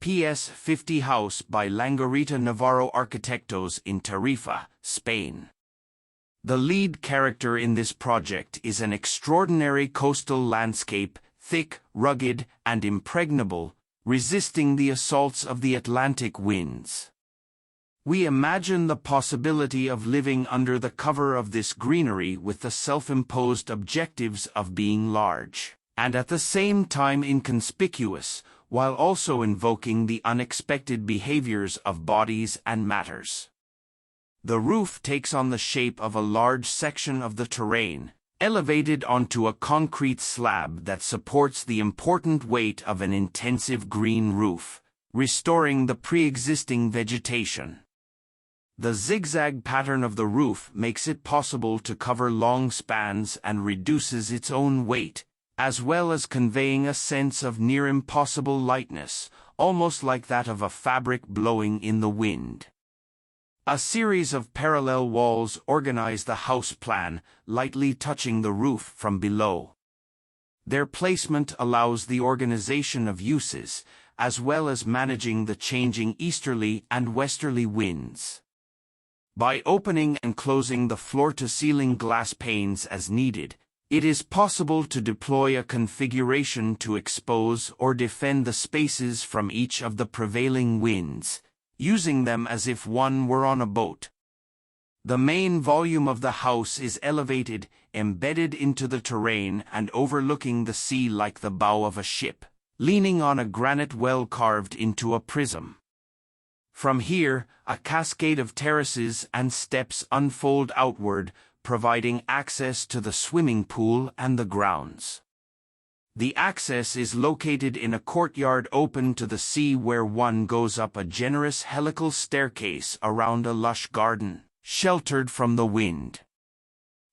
PS-50 house by Langarita Navarro Arquitectos in Tarifa, Spain. The lead character in this project is an extraordinary coastal landscape, thick, rugged, and impregnable, resisting the assaults of the Atlantic winds. We imagine the possibility of living under the cover of this greenery with the self-imposed objectives of being large, and at the same time inconspicuous, while also invoking the unexpected behaviors of bodies and matters. The roof takes on the shape of a large section of the terrain, elevated onto a concrete slab that supports the important weight of an intensive green roof, restoring the pre-existing vegetation. The zigzag pattern of the roof makes it possible to cover long spans and reduces its own weight, as well as conveying a sense of near-impossible lightness, almost like that of a fabric blowing in the wind. A series of parallel walls organize the house plan, lightly touching the roof from below. Their placement allows the organization of uses, as well as managing the changing easterly and westerly winds. By opening and closing the floor-to-ceiling glass panes as needed, it is possible to deploy a configuration to expose or defend the spaces from each of the prevailing winds, using them as if one were on a boat. The main volume of the house is elevated, embedded into the terrain and overlooking the sea like the bow of a ship, leaning on a granite well carved into a prism. From here, a cascade of terraces and steps unfold outward, providing access to the swimming pool and the grounds. The access is located in a courtyard open to the sea where one goes up a generous helical staircase around a lush garden, sheltered from the wind.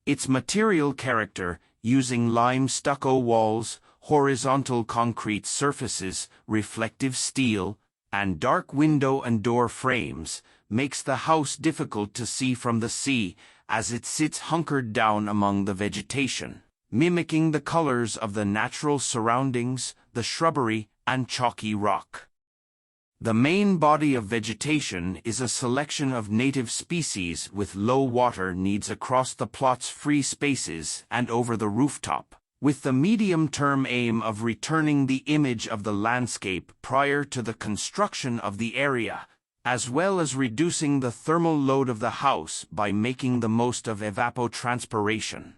Its material character, using lime stucco walls, horizontal concrete surfaces, reflective steel, and dark window and door frames, makes the house difficult to see from the sea as it sits hunkered down among the vegetation, mimicking the colors of the natural surroundings, the shrubbery, and chalky rock. The main body of vegetation is a selection of native species with low water needs across the plot's free spaces and over the rooftop, with the medium-term aim of returning the image of the landscape prior to the construction of the area, as well as reducing the thermal load of the house by making the most of evapotranspiration.